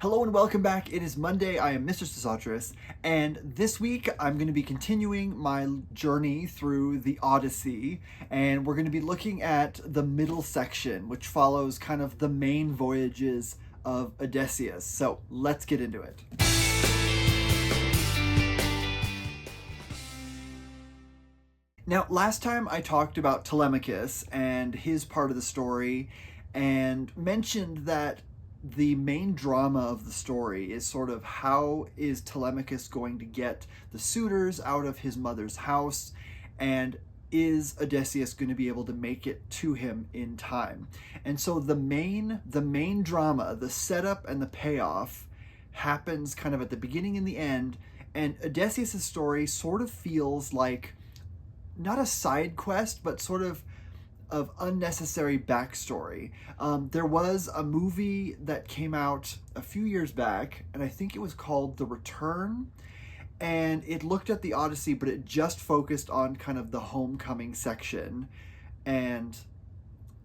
Hello and welcome back. It is Monday. I am Mr. Sosotris, and this week I'm going to be continuing my journey through the Odyssey, and we're going to be looking at the middle section, which follows kind of the main voyages of Odysseus. So let's get into it. Now, last time I talked about Telemachus and his part of the story, and mentioned that the main drama of the story is sort of how is Telemachus going to get the suitors out of his mother's house, and is Odysseus going to be able to make it to him in time? And so the main drama, the setup and the payoff, happens kind of at the beginning and the end, and Odysseus' story sort of feels like not a side quest, but sort of unnecessary backstory. There was a movie that came out a few years back, and I think it was called The Return, and it looked at the Odyssey, but it just focused on kind of the homecoming section and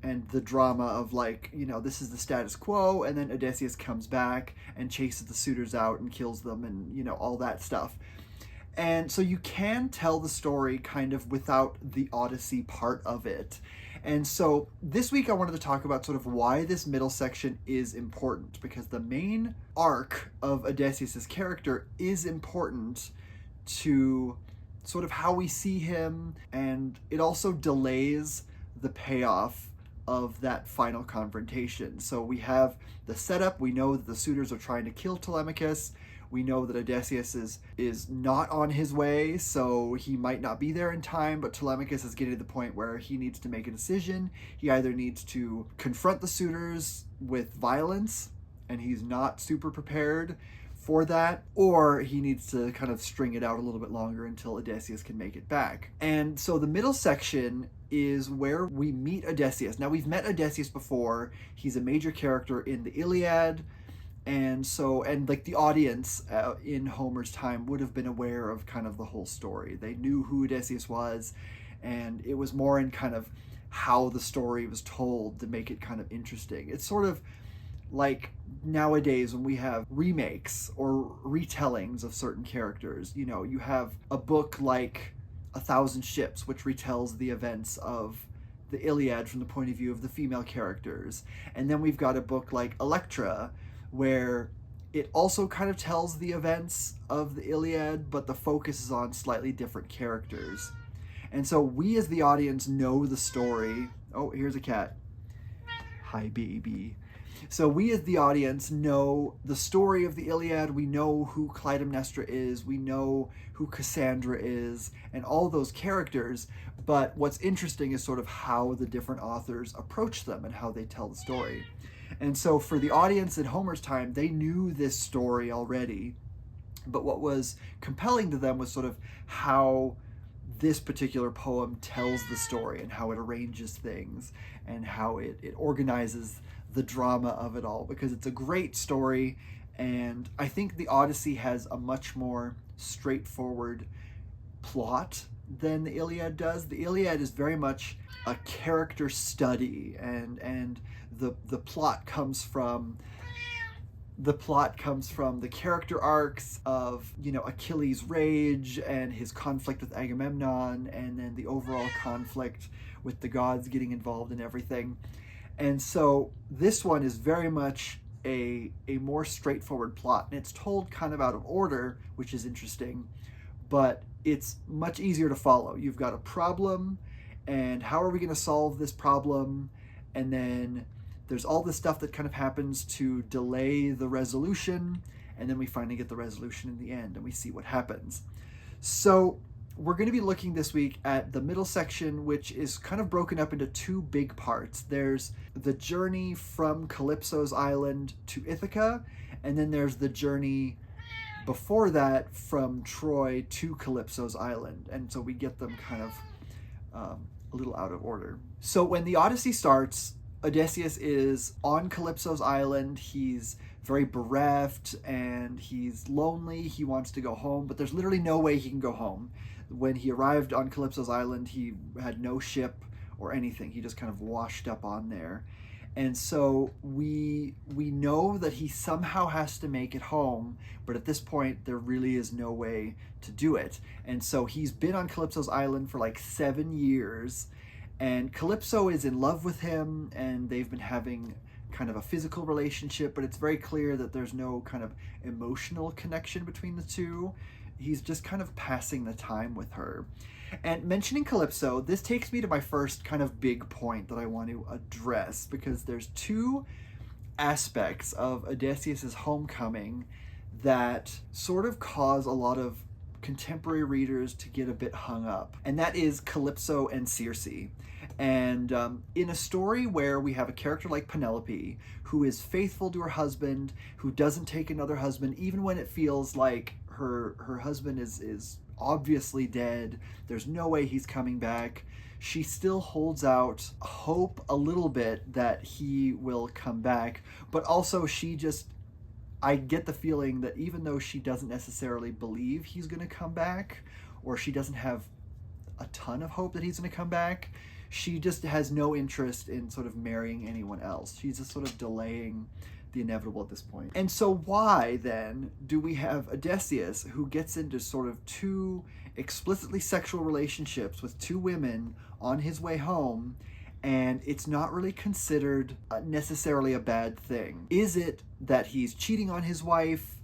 the drama of, like, you know, this is the status quo, and then Odysseus comes back and chases the suitors out and kills them, and, you know, all that stuff. And so you can tell the story kind of without the Odyssey part of it. And so this week I wanted to talk about sort of why this middle section is important, because the main arc of Odysseus' character is important to sort of how we see him, and it also delays the payoff of that final confrontation. So we have the setup. We know that the suitors are trying to kill Telemachus. We know that Odysseus is not on his way, so he might not be there in time, but Telemachus is getting to the point where he needs to make a decision. He either needs to confront the suitors with violence, and he's not super prepared for that, or he needs to kind of string it out a little bit longer until Odysseus can make it back. And so the middle section is where we meet Odysseus. Now, we've met Odysseus before. He's a major character in the Iliad. And like the audience in Homer's time would have been aware of kind of the whole story. They knew who Odysseus was, and it was more in kind of how the story was told to make it kind of interesting. It's sort of like nowadays when we have remakes or retellings of certain characters. You know, you have a book like A Thousand Ships, which retells the events of the Iliad from the point of view of the female characters. And then we've got a book like Electra, where it also kind of tells the events of the Iliad, but the focus is on slightly different characters. And so we as the audience know the story. Oh, here's a cat. Hi, baby. So we as the audience know the story of the Iliad. We know who Clytemnestra is. We know who Cassandra is, and all those characters. But what's interesting is sort of how the different authors approach them and how they tell the story. And so for the audience in Homer's time, they knew this story already, but what was compelling to them was sort of how this particular poem tells the story and how it arranges things and how it organizes the drama of it all, because it's a great story. And I think the Odyssey has a much more straightforward plot than the Iliad does. The Iliad is very much a character study, and the plot comes from the character arcs of, you know, Achilles' rage and his conflict with Agamemnon, and then the overall conflict with the gods getting involved in everything. And so this one is very much a more straightforward plot, and it's told kind of out of order, which is interesting, but it's much easier to follow. You've got a problem, and how are we going to solve this problem? And then there's all this stuff that kind of happens to delay the resolution, and then we finally get the resolution in the end, and we see what happens. So we're going to be looking this week at the middle section, which is kind of broken up into two big parts. There's the journey from Calypso's island to Ithaca, and then there's the journey before that from Troy to Calypso's island. And so we get them kind of a little out of order. So when the Odyssey starts, Odysseus is on Calypso's island. He's very bereft and he's lonely. He wants to go home, but there's literally no way he can go home. When he arrived on Calypso's island, he had no ship or anything. He just kind of washed up on there. And so we know that he somehow has to make it home, but at this point there really is no way to do it. And so he's been on Calypso's island for like 7 years, and Calypso is in love with him, and they've been having kind of a physical relationship, but it's very clear that there's no kind of emotional connection between the two. He's just kind of passing the time with her. And mentioning Calypso, this takes me to my first kind of big point that I want to address, because there's two aspects of Odysseus's homecoming that sort of cause a lot of contemporary readers to get a bit hung up, and that is Calypso and Circe. And in a story where we have a character like Penelope, who is faithful to her husband, who doesn't take another husband, even when it feels like her husband is obviously dead, there's no way he's coming back, she still holds out hope a little bit that he will come back. But also I get the feeling that even though she doesn't necessarily believe he's going to come back, or she doesn't have a ton of hope that he's going to come back, she just has no interest in sort of marrying anyone else. She's just sort of delaying the inevitable at this point. And so why then do we have Odysseus, who gets into sort of two explicitly sexual relationships with two women on his way home, and it's not really considered necessarily a bad thing? Is it that he's cheating on his wife?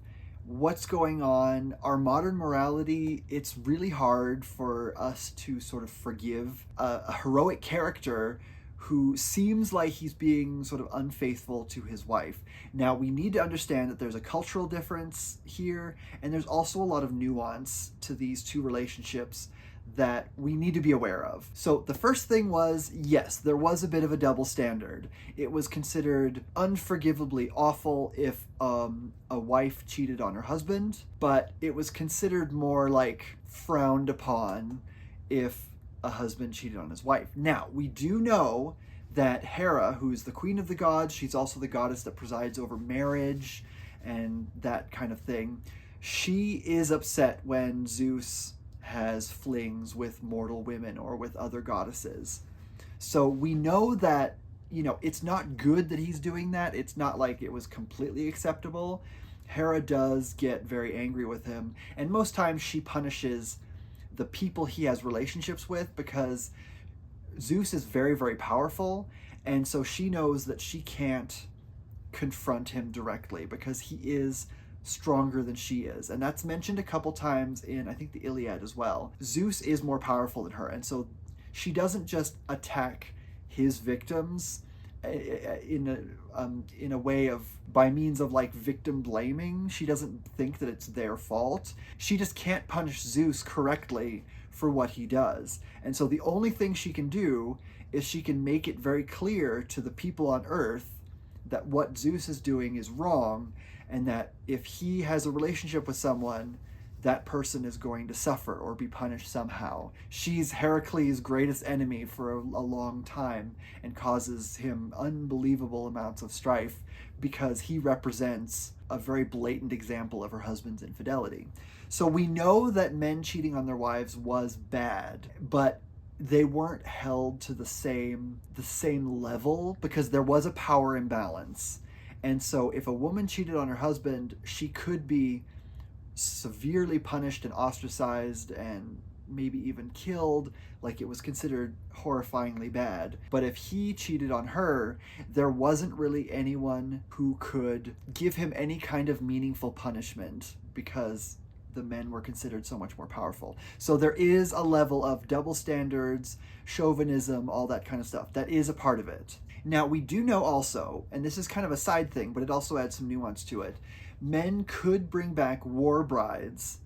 What's going on? Our modern morality, it's really hard for us to sort of forgive a heroic character who seems like he's being sort of unfaithful to his wife. Now, we need to understand that there's a cultural difference here, and there's also a lot of nuance to these two relationships that we need to be aware of. So the first thing was, yes, there was a bit of a double standard. It was considered unforgivably awful if a wife cheated on her husband, but it was considered more like frowned upon if a husband cheated on his wife. Now, we do know that Hera, who's the queen of the gods, she's also the goddess that presides over marriage and that kind of thing, she is upset when Zeus has flings with mortal women or with other goddesses. So we know that, it's not good that he's doing that. It's not like it was completely acceptable. Hera does get very angry with him, and most times she punishes the people he has relationships with, because Zeus is very, very powerful, and so she knows that she can't confront him directly because he is stronger than she is. And that's mentioned a couple times in, I think, the Iliad as well. Zeus is more powerful than her, and so she doesn't just attack his victims in a way of, by means of like victim blaming. She doesn't think that it's their fault. She just can't punish Zeus correctly for what he does. And so the only thing she can do is she can make it very clear to the people on Earth that what Zeus is doing is wrong, and that if he has a relationship with someone, that person is going to suffer or be punished somehow. She's Heracles' greatest enemy for a long time, and causes him unbelievable amounts of strife because he represents a very blatant example of her husband's infidelity. So we know that men cheating on their wives was bad, but they weren't held to the same level, because there was a power imbalance. And so if a woman cheated on her husband, she could be severely punished and ostracized and maybe even killed, like it was considered horrifyingly bad. But if he cheated on her, there wasn't really anyone who could give him any kind of meaningful punishment, because the men were considered so much more powerful. So there is a level of double standards, chauvinism, all that kind of stuff. That is a part of it. Now, we do know also, and this is kind of a side thing, but it also adds some nuance to it, men could bring back war brides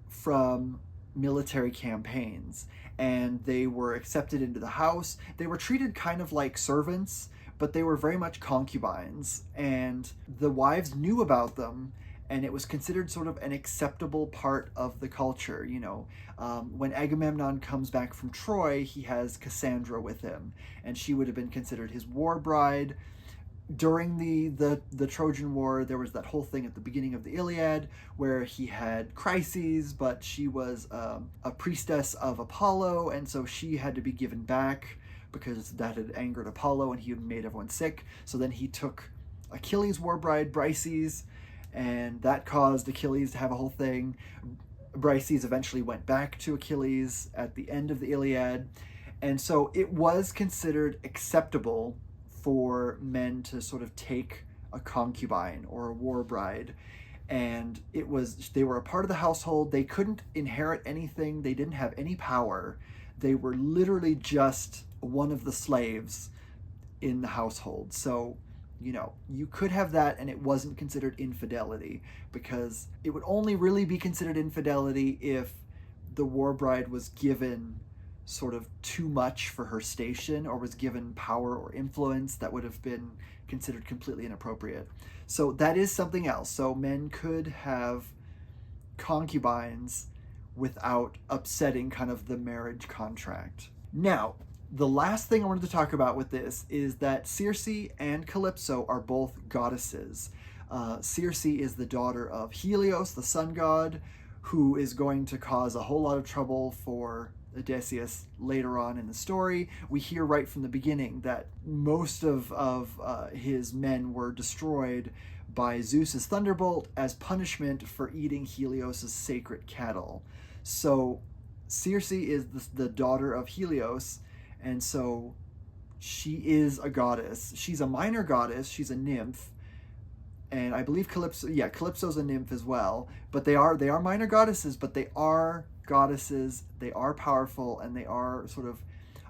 from military campaigns, and they were accepted into the house. They were treated kind of like servants, but they were very much concubines, and the wives knew about them, and it was considered sort of an acceptable part of the culture. When Agamemnon comes back from Troy, he has Cassandra with him, and she would have been considered his war bride. During the Trojan War, there was that whole thing at the beginning of the Iliad where he had Chryses, but she was a priestess of Apollo, and so she had to be given back because that had angered Apollo and he had made everyone sick. So then he took Achilles' war bride, Briseis, and that caused Achilles to have a whole thing. Briseis eventually went back to Achilles at the end of the Iliad. And so it was considered acceptable for men to sort of take a concubine or a war bride. And they were a part of the household. They couldn't inherit anything. They didn't have any power. They were literally just one of the slaves in the household. So, you could have that and it wasn't considered infidelity, because it would only really be considered infidelity if the war bride was given sort of too much for her station, or was given power or influence that would have been considered completely inappropriate. So that is something else. So men could have concubines without upsetting kind of the marriage contract. Now, the last thing I wanted to talk about with this is that Circe and Calypso are both goddesses. Circe is the daughter of Helios, the sun god, who is going to cause a whole lot of trouble for Odysseus later on in the story. We hear right from the beginning that most of his men were destroyed by Zeus's thunderbolt as punishment for eating Helios's sacred cattle. So Circe is the daughter of Helios, and so she is a goddess. She's a minor goddess. She's a nymph. And I believe Calypso's a nymph as well. But they are minor goddesses, but they are goddesses. They are powerful, and they are sort of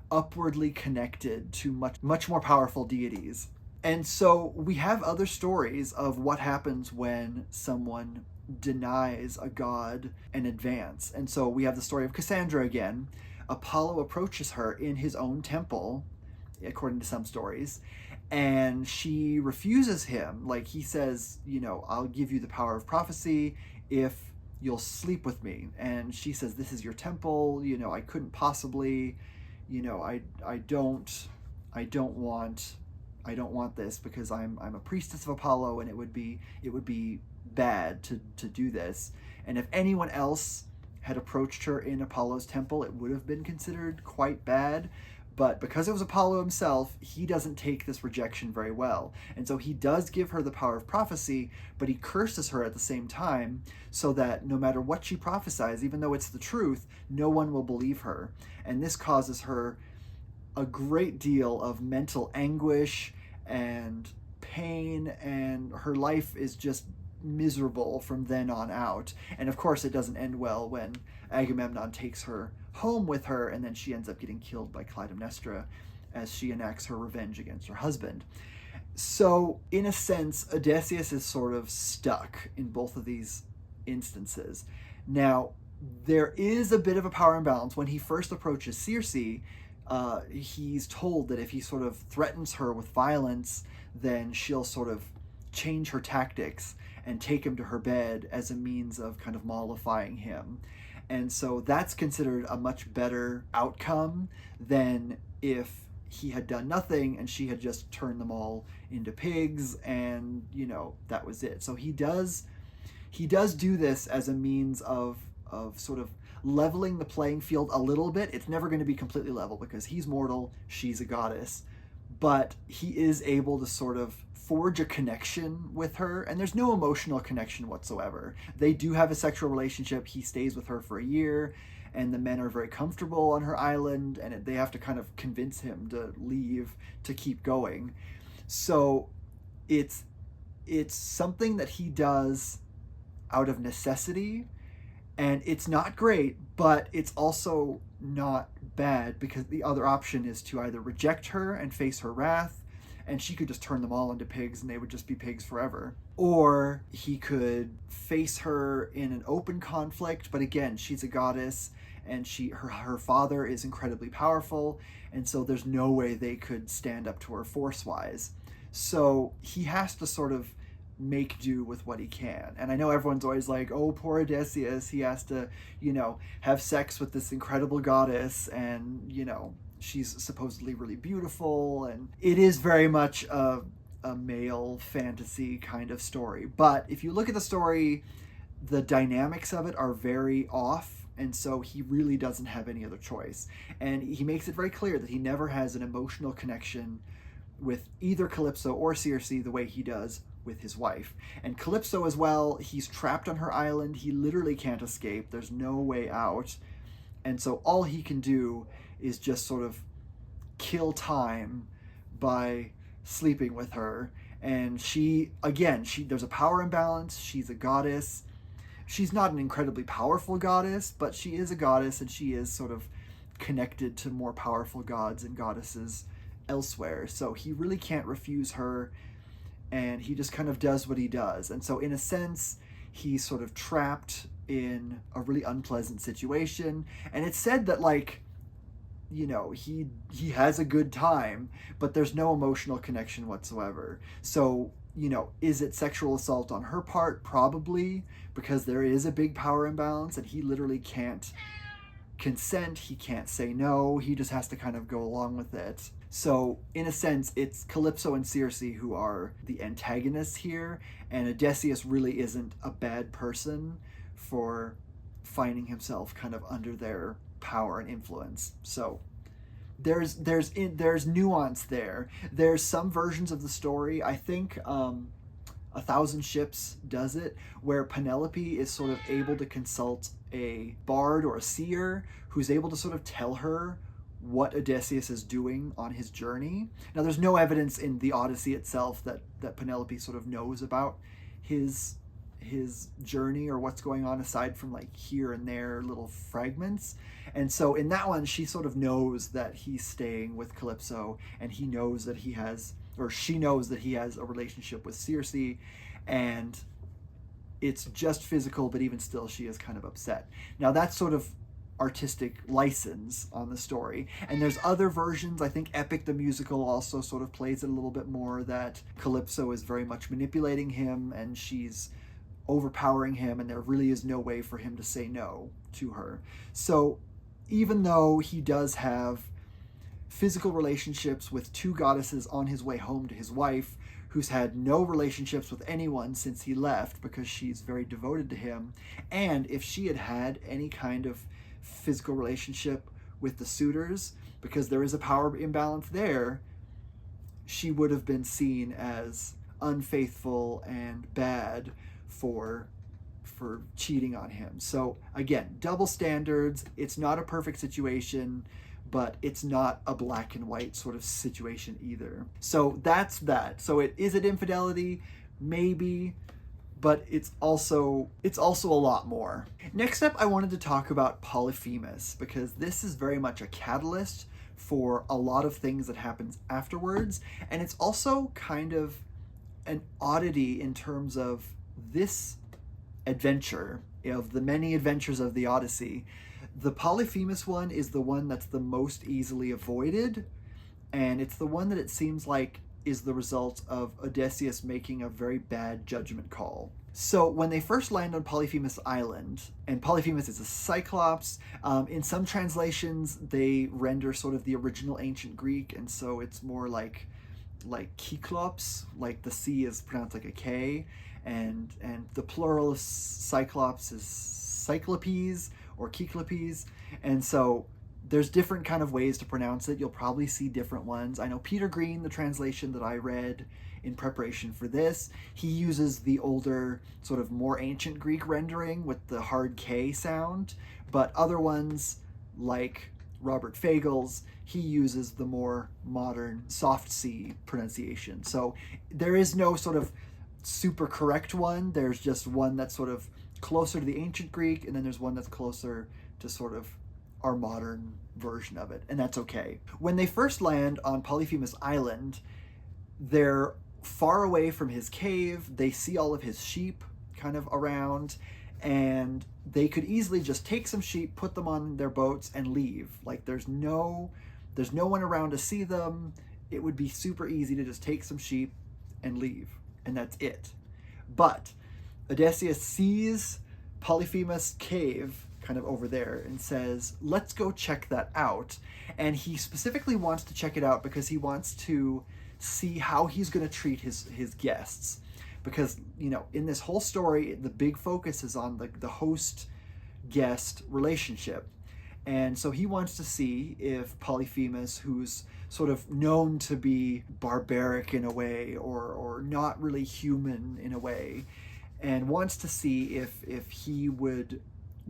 upwardly connected to much more powerful deities. And so we have other stories of what happens when someone denies a god an advance. And so we have the story of Cassandra again. Apollo approaches her in his own temple, according to some stories, and she refuses him. Like, he says, I'll give you the power of prophecy if you'll sleep with me. And she says, this is your temple, I couldn't possibly, I don't want this, because I'm a priestess of Apollo, and it would be bad to do this. And if anyone else had approached her in Apollo's temple, it would have been considered quite bad. But because it was Apollo himself, he doesn't take this rejection very well. And so he does give her the power of prophecy, but he curses her at the same time, so that no matter what she prophesies, even though it's the truth, no one will believe her. And this causes her a great deal of mental anguish and pain, and her life is just miserable from then on out. And of course, it doesn't end well when Agamemnon takes her home with her, and then she ends up getting killed by Clytemnestra as she enacts her revenge against her husband. So in a sense, Odysseus is sort of stuck in both of these instances. Now, there is a bit of a power imbalance. When he first approaches Circe, he's told that if he sort of threatens her with violence, then she'll sort of change her tactics and take him to her bed as a means of kind of mollifying him. And so that's considered a much better outcome than if he had done nothing and she had just turned them all into pigs, and that was it. So he does do this as a means of sort of leveling the playing field a little bit. It's never going to be completely level, because he's mortal, she's a goddess, but he is able to sort of forge a connection with her, and there's no emotional connection whatsoever. They do have a sexual relationship. He stays with her for a year, and the men are very comfortable on her island, and they have to kind of convince him to leave to keep going. So it's something that he does out of necessity, and it's not great, but it's also not bad, because the other option is to either reject her and face her wrath, and she could just turn them all into pigs and they would just be pigs forever. Or he could face her in an open conflict, but again, she's a goddess, and her father is incredibly powerful, and so there's no way they could stand up to her force-wise. So he has to sort of make do with what he can. And I know everyone's always like, oh, poor Odysseus, he has to, have sex with this incredible goddess, and, she's supposedly really beautiful, and it is very much a male fantasy kind of story. But if you look at the story, the dynamics of it are very off. And so he really doesn't have any other choice. And he makes it very clear that he never has an emotional connection with either Calypso or Circe the way he does with his wife. And Calypso as well, he's trapped on her island. He literally can't escape. There's no way out. And so all he can do is just sort of kill time by sleeping with her. And she, again, there's a power imbalance. She's a goddess. She's not an incredibly powerful goddess, but she is a goddess, and she is sort of connected to more powerful gods and goddesses elsewhere. So he really can't refuse her, and he just kind of does what he does. And so in a sense, he's sort of trapped in a really unpleasant situation. And it's said that, like, you know, he has a good time, but there's no emotional connection whatsoever. So, you know, is it sexual assault on her part? Probably, because there is a big power imbalance, and he literally can't consent. He can't say no. He just has to kind of go along with it. So in a sense, it's Calypso and Circe who are the antagonists here, and Odysseus really isn't a bad person for finding himself kind of under their power and influence. So there's nuance there. There's some versions of the story, I think A Thousand Ships does it, where Penelope is sort of able to consult a bard or a seer who's able to sort of tell her what Odysseus is doing on his journey. Now, there's no evidence in the Odyssey itself that Penelope sort of knows about his journey or what's going on, aside from like here and there little fragments. And so in that one, she sort of knows that he's staying with Calypso, and he knows that he has, or she knows that he has a relationship with Circe, and it's just physical, but even still she is kind of upset. Now that's sort of artistic license on the story. And there's other versions. I think Epic the Musical also sort of plays it a little bit more, that Calypso is very much manipulating him and she's overpowering him, and there really is no way for him to say no to her. So even though he does have physical relationships with two goddesses on his way home to his wife, who's had no relationships with anyone since he left because she's very devoted to him, and if she had had any kind of physical relationship with the suitors, because there is a power imbalance there, she would have been seen as unfaithful and bad for cheating on him. So again, double standards. It's not a perfect situation, but it's not a black and white sort of situation either. So that's that. So is it infidelity? Maybe, but it's also a lot more. Next up, I wanted to talk about Polyphemus, because this is very much a catalyst for a lot of things that happens afterwards, and it's also kind of an oddity in terms of this adventure, of the many adventures of the Odyssey. The Polyphemus one is the one that's the most easily avoided, and it's the one that it seems like is the result of Odysseus making a very bad judgment call. So when they first land on Polyphemus Island, and Polyphemus is a cyclops, in some translations they render sort of the original ancient Greek, and so it's more like Kyklops, like the C is pronounced like a K, and the plural of cyclops is cyclopes or Kyklopes, and so there's different kind of ways to pronounce it. You'll probably see different ones. I know Peter Green, the translation that I read in preparation for this, he uses the older, sort of more ancient Greek rendering with the hard K sound, but other ones, like Robert Fagel's, he uses the more modern soft C pronunciation. So there is no sort of super correct one. There's just one that's sort of closer to the ancient Greek, and then there's one that's closer to sort of our modern version of it, and that's okay. When they first land on Polyphemus Island, they're far away from his cave. They see all of his sheep kind of around, and they could easily just take some sheep, put them on their boats, and leave. Like there's no one around to see them. It would be super easy to just take some sheep and leave, and that's it. But Odysseus sees Polyphemus' cave kind of over there and says, let's go check that out. And he specifically wants to check it out because he wants to see how he's going to treat his guests. Because, you know, in this whole story, the big focus is on the host guest relationship. And so he wants to see if Polyphemus, who's sort of known to be barbaric in a way, or not really human in a way, and wants to see if he would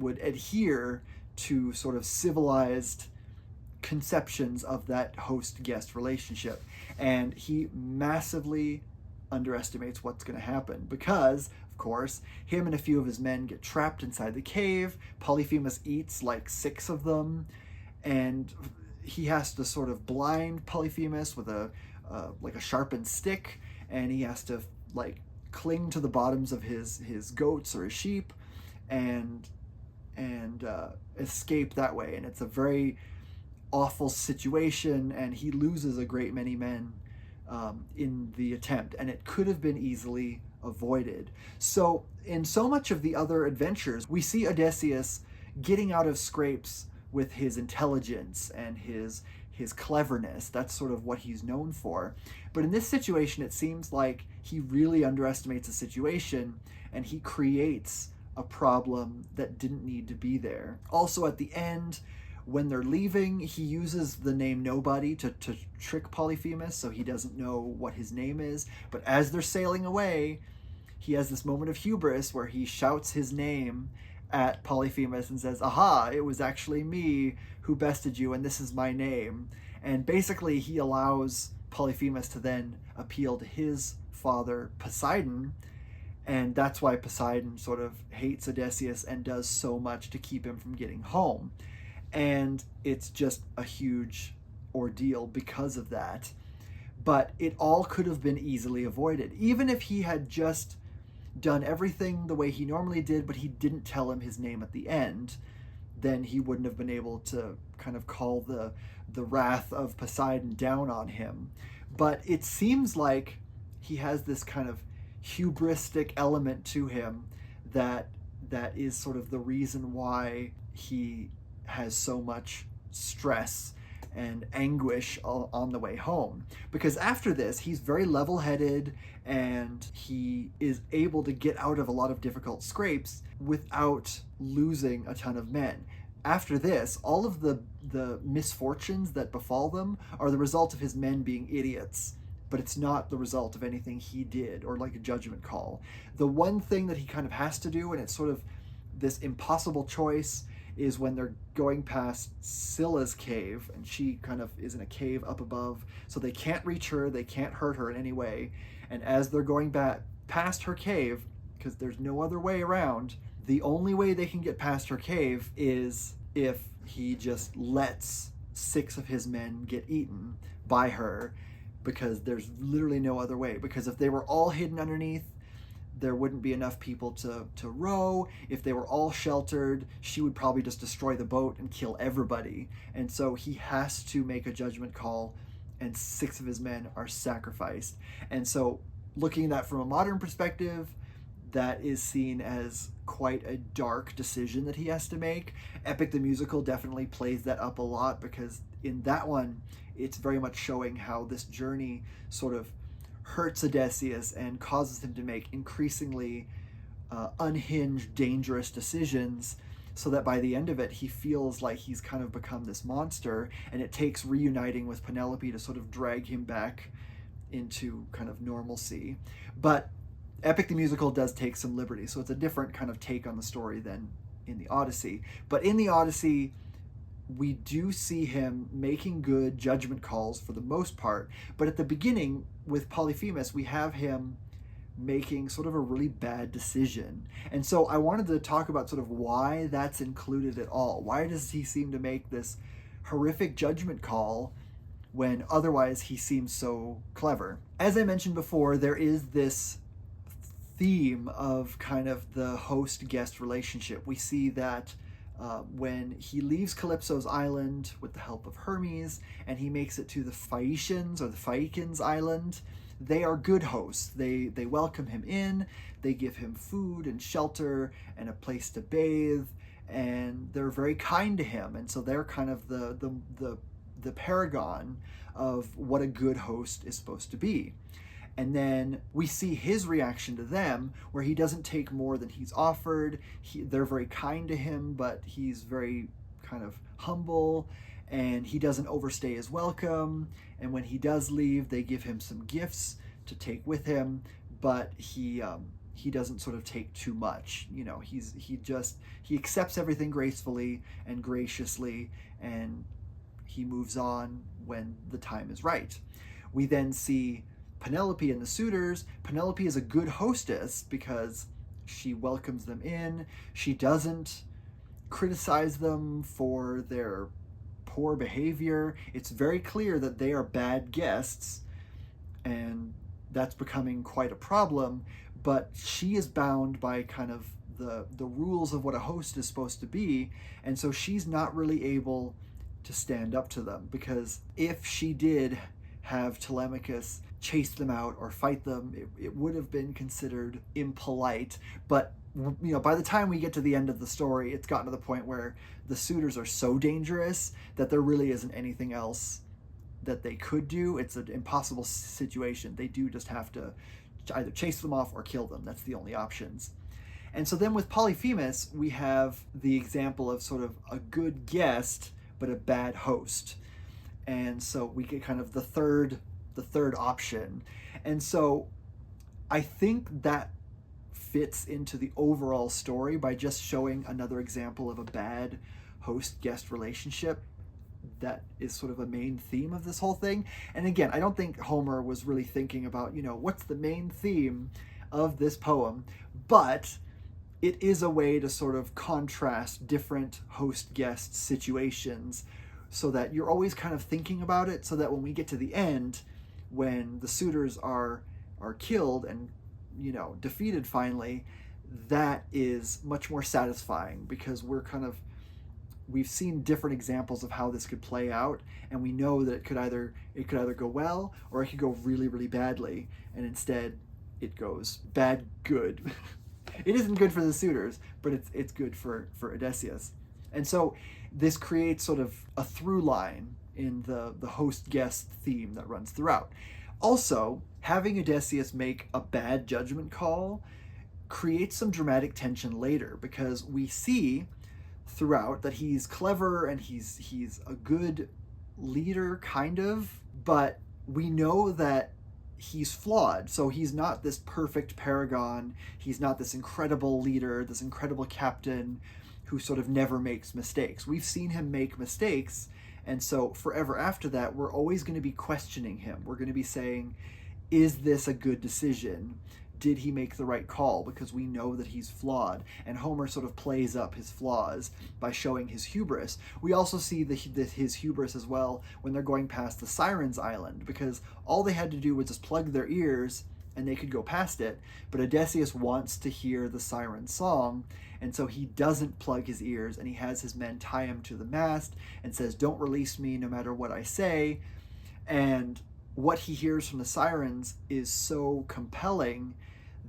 adhere to sort of civilized conceptions of that host-guest relationship. And he massively underestimates what's going to happen because, of course, him and a few of his men get trapped inside the cave. Polyphemus eats like 6 of them, and he has to sort of blind Polyphemus with a like a sharpened stick, and he has to like cling to the bottoms of his goats or his sheep, and escape that way. And it's a very awful situation, and he loses a great many men in the attempt, and it could have been easily avoided. So in so much of the other adventures, we see Odysseus getting out of scrapes with his intelligence and his cleverness. That's sort of what he's known for. But in this situation, it seems like he really underestimates the situation, and he creates a problem that didn't need to be there. Also, at the end, when they're leaving, he uses the name Nobody to trick Polyphemus, so he doesn't know what his name is. But as they're sailing away, he has this moment of hubris where he shouts his name at Polyphemus and says, "Aha, it was actually me who bested you, and this is my name." And basically, he allows Polyphemus to then appeal to his father, Poseidon, and that's why Poseidon sort of hates Odysseus and does so much to keep him from getting home. And it's just a huge ordeal because of that. But it all could have been easily avoided. Even if he had just done everything the way he normally did, but he didn't tell him his name at the end, then he wouldn't have been able to kind of call the wrath of Poseidon down on him. But it seems like he has this kind of hubristic element to him that is sort of the reason why he has so much stress and anguish on the way home. Because after this, he's very level-headed, and he is able to get out of a lot of difficult scrapes without losing a ton of men. After this, all of the misfortunes that befall them are the result of his men being idiots, but it's not the result of anything he did or like a judgment call. The one thing that he kind of has to do, and it's sort of this impossible choice, is when they're going past Scylla's cave, and she kind of is in a cave up above, so they can't reach her, they can't hurt her in any way. And as they're going back past her cave, because there's no other way around, the only way they can get past her cave is if he just lets 6 of his men get eaten by her, because there's literally no other way. Because if they were all hidden underneath, there wouldn't be enough people to row. If they were all sheltered, she would probably just destroy the boat and kill everybody. And so he has to make a judgment call, and 6 of his men are sacrificed. And so looking at that from a modern perspective, that is seen as quite a dark decision that he has to make. Epic the Musical definitely plays that up a lot, because in that one, it's very much showing how this journey sort of hurts Odysseus and causes him to make increasingly unhinged, dangerous decisions, so that by the end of it, he feels like he's kind of become this monster, and it takes reuniting with Penelope to sort of drag him back into kind of normalcy. But Epic the Musical does take some liberty, so it's a different kind of take on the story than in the Odyssey. But in the Odyssey, we do see him making good judgment calls for the most part. But at the beginning, with Polyphemus, we have him making sort of a really bad decision. And so I wanted to talk about sort of why that's included at all. Why does he seem to make this horrific judgment call when otherwise he seems so clever? As I mentioned before, there is this theme of kind of the host-guest relationship. We see that when he leaves Calypso's island with the help of Hermes, and he makes it to the Phaeacians or the Phaeacians island, they are good hosts. They welcome him in, they give him food and shelter and a place to bathe, and they're very kind to him. And so they're kind of the paragon of what a good host is supposed to be. And then we see his reaction to them, where he doesn't take more than he's offered. They're very kind to him, but he's very kind of humble, and he doesn't overstay his welcome. And when he does leave, they give him some gifts to take with him, but he doesn't sort of take too much. You know, he accepts everything gracefully and graciously, and he moves on when the time is right. We then see Penelope and the suitors. Penelope is a good hostess because she welcomes them in. She doesn't criticize them for their poor behavior. It's very clear that they are bad guests, and that's becoming quite a problem, but she is bound by kind of the rules of what a host is supposed to be, and so she's not really able to stand up to them, because if she did have Telemachus chase them out or fight them, it would have been considered impolite. But you know, by the time we get to the end of the story, it's gotten to the point where the suitors are so dangerous that there really isn't anything else that they could do. It's an impossible situation. They do just have to either chase them off or kill them. That's the only options. And so then with Polyphemus, we have the example of sort of a good guest but a bad host. And so we get kind of the third option. And so I think that fits into the overall story by just showing another example of a bad host-guest relationship that is sort of a main theme of this whole thing. And again, I don't think Homer was really thinking about, you know, what's the main theme of this poem, but it is a way to sort of contrast different host-guest situations so that you're always kind of thinking about it, so that when we get to the end, when the suitors are killed and, you know, defeated finally, that is much more satisfying, because we've seen different examples of how this could play out, and we know that it could either go well or it could go really, really badly, and instead it goes bad good. It isn't good for the suitors, but it's good for Odysseus. And so this creates sort of a through line in the host-guest theme that runs throughout. Also, having Odysseus make a bad judgment call creates some dramatic tension later, because we see throughout that he's clever and he's a good leader, kind of, but we know that he's flawed. So he's not this perfect paragon. He's not this incredible leader, this incredible captain who sort of never makes mistakes. We've seen him make mistakes, and so forever after that, we're always going to be questioning him. We're going to be saying, is this a good decision? Did he make the right call? Because we know that he's flawed. And Homer sort of plays up his flaws by showing his hubris. We also see his hubris as well when they're going past the Sirens' Island, because all they had to do was just plug their ears and they could go past it. But Odysseus wants to hear the siren song, and so he doesn't plug his ears, and he has his men tie him to the mast and says, "Don't release me no matter what I say." And what he hears from the sirens is so compelling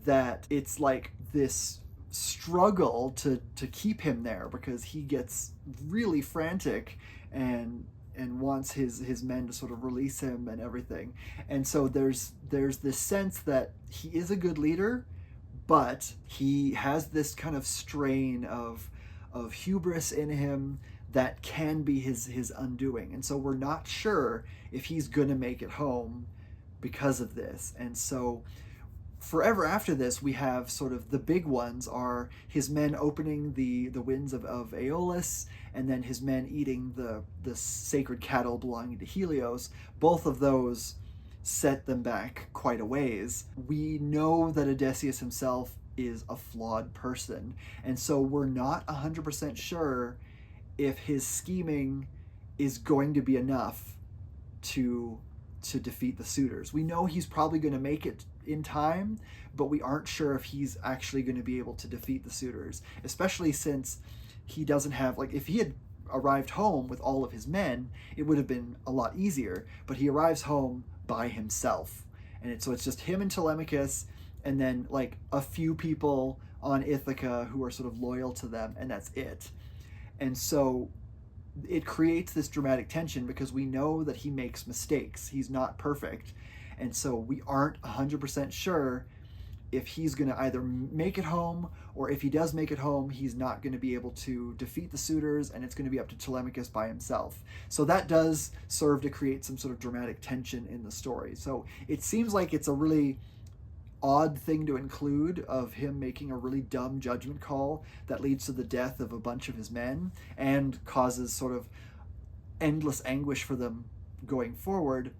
that it's like this struggle to keep him there, because he gets really frantic and wants his men to sort of release him and everything. And so there's this sense that he is a good leader, but he has this kind of strain of hubris in him that can be his undoing. And so we're not sure if he's going to make it home because of this. And so forever after this, we have sort of the big ones are his men opening the winds of Aeolus, and then his men eating the sacred cattle belonging to Helios. Both of those set them back quite a ways. We know that Odysseus himself is a flawed person, and so we're not 100% sure if his scheming is going to be enough to defeat the suitors. We know he's probably going to make it in time, but we aren't sure if he's actually going to be able to defeat the suitors, especially since he doesn't have, like, if he had arrived home with all of his men, it would have been a lot easier, but he arrives home by himself, and so it's just him and Telemachus, and then like a few people on Ithaca who are sort of loyal to them, and that's it. And so it creates this dramatic tension, because we know that he makes mistakes. He's not perfect. And so we aren't 100% sure if he's going to either make it home, or if he does make it home, he's not going to be able to defeat the suitors, and it's going to be up to Telemachus by himself. So that does serve to create some sort of dramatic tension in the story. So it seems like it's a really odd thing to include, of him making a really dumb judgment call that leads to the death of a bunch of his men and causes sort of endless anguish for them going forward.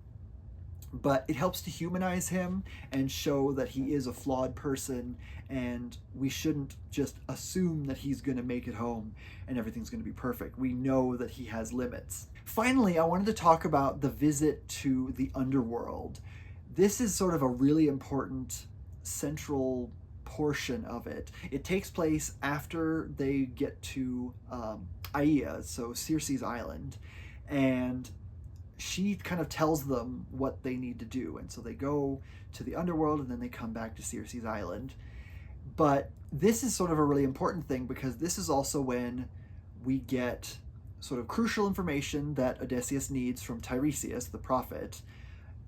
But it helps to humanize him and show that he is a flawed person, and we shouldn't just assume that he's going to make it home and everything's going to be perfect. We know that he has limits. Finally, I wanted to talk about the visit to the underworld. This is sort of a really important central portion of it. It takes place after they get to Aia, so Circe's island, and she kind of tells them what they need to do. And so they go to the underworld, and then they come back to Circe's island. But this is sort of a really important thing, because this is also when we get sort of crucial information that Odysseus needs from Tiresias, the prophet,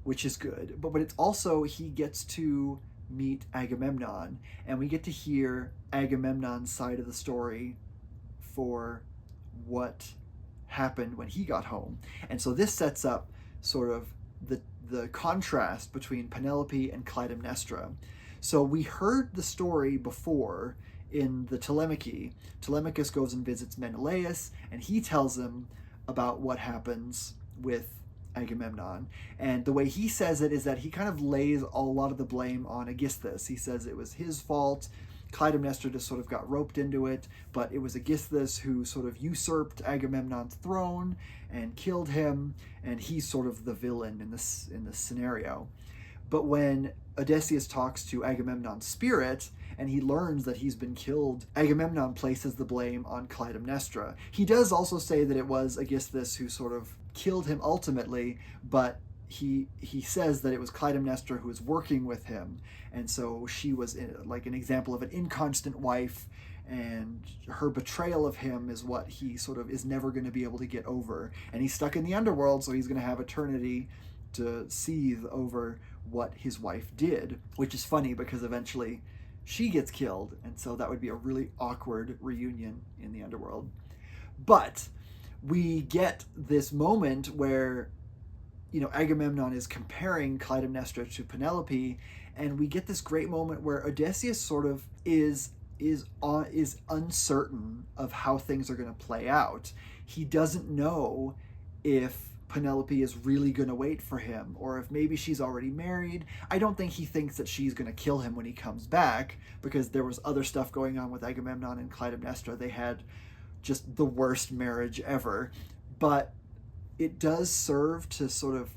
which is good. But it's also, he gets to meet Agamemnon, and we get to hear Agamemnon's side of the story for what happened when he got home. And so this sets up sort of the contrast between Penelope and Clytemnestra. So we heard the story before in the Telemachy. Telemachus goes and visits Menelaus, and he tells him about what happens with Agamemnon. And the way he says it is that he kind of lays a lot of the blame on Aegisthus. He says it was his fault. Clytemnestra just sort of got roped into it, but it was Aegisthus who sort of usurped Agamemnon's throne and killed him, and he's sort of the villain in this scenario. But when Odysseus talks to Agamemnon's spirit and he learns that he's been killed, Agamemnon places the blame on Clytemnestra. He does also say that it was Aegisthus who sort of killed him ultimately, but he says that it was Clytemnestra who was working with him, and so she was like an example of an inconstant wife, and her betrayal of him is what he sort of is never going to be able to get over, and he's stuck in the underworld, so he's going to have eternity to seethe over what his wife did, which is funny because eventually she gets killed, and so that would be a really awkward reunion in the underworld. But we get this moment where, you know, Agamemnon is comparing Clytemnestra to Penelope, and we get this great moment where Odysseus sort of is uncertain of how things are going to play out. He doesn't know if Penelope is really going to wait for him, or if maybe she's already married. I don't think he thinks that she's going to kill him when he comes back, because there was other stuff going on with Agamemnon and Clytemnestra. They had just the worst marriage ever. But it does serve to sort of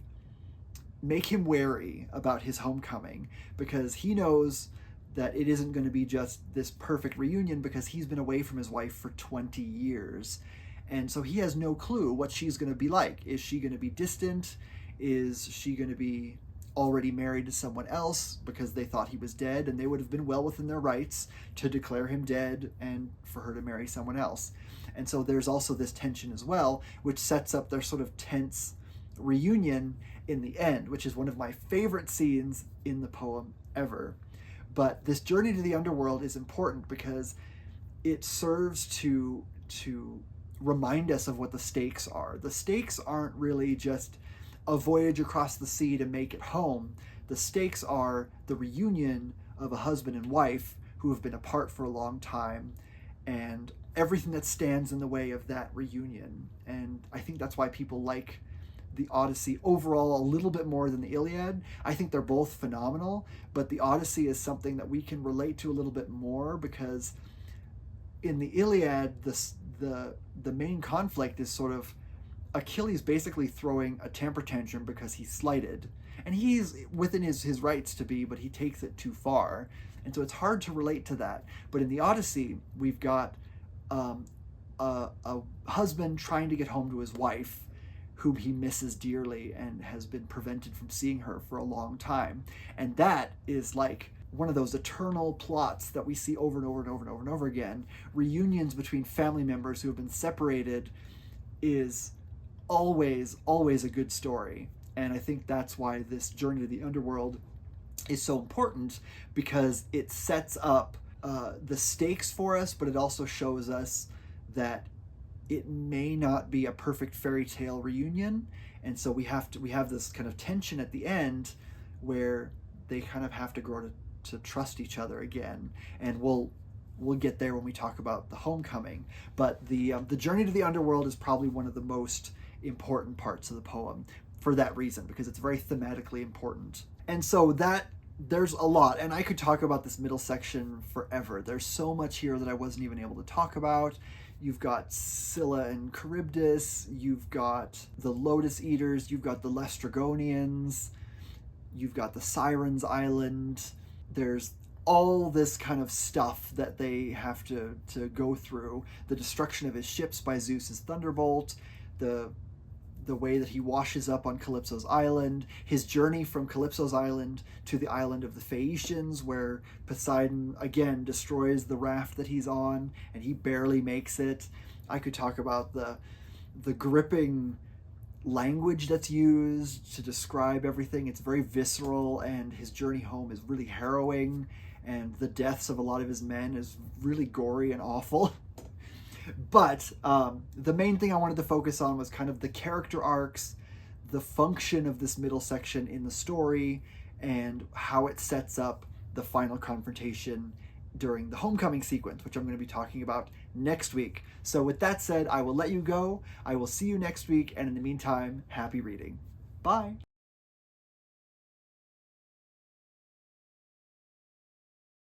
make him wary about his homecoming, because he knows that it isn't going to be just this perfect reunion, because he's been away from his wife for 20 years. And so he has no clue what she's going to be like. Is she going to be distant? Is she going to be already married to someone else because they thought he was dead, and they would have been well within their rights to declare him dead and for her to marry someone else? And so there's also this tension as well, which sets up their sort of tense reunion in the end, which is one of my favorite scenes in the poem ever. But this journey to the underworld is important because it serves to remind us of what the stakes are. The stakes aren't really just a voyage across the sea to make it home. The stakes are the reunion of a husband and wife who have been apart for a long time, and everything that stands in the way of that reunion. And I think that's why people like the Odyssey overall a little bit more than the Iliad. I think they're both phenomenal, but the Odyssey is something that we can relate to a little bit more, because in the Iliad, the main conflict is sort of Achilles basically throwing a temper tantrum because he's slighted. And he's within his rights to be, but he takes it too far. And so it's hard to relate to that. But in the Odyssey, we've got a husband trying to get home to his wife, whom he misses dearly and has been prevented from seeing her for a long time. And that is like one of those eternal plots that we see over and over and over and over and over again. Reunions between family members who have been separated is always a good story. And I think that's why this journey to the underworld is so important, because it sets up the stakes for us, but it also shows us that it may not be a perfect fairy tale reunion, and so we have this kind of tension at the end where they kind of have to grow to trust each other again, and we'll get there when we talk about the homecoming. But the journey to the underworld is probably one of the most important parts of the poem for that reason, because it's very thematically important. And so that there's a lot, and I could talk about this middle section forever. There's so much here that I wasn't even able to talk about. You've got Scylla and Charybdis, you've got the Lotus Eaters, you've got the Lestrygonians, you've got the Sirens Island. There's all this kind of stuff that they have to go through. The destruction of his ships by Zeus's thunderbolt, the way that he washes up on Calypso's island, his journey from Calypso's island to the island of the Phaeacians, where Poseidon again destroys the raft that he's on and he barely makes it. I could talk about the gripping language that's used to describe everything. It's very visceral, and his journey home is really harrowing, and the deaths of a lot of his men is really gory and awful. But the main thing I wanted to focus on was kind of the character arcs, the function of this middle section in the story, and how it sets up the final confrontation during the homecoming sequence, which I'm going to be talking about next week. So with that said, I will let you go. I will see you next week, and in the meantime, happy reading. Bye.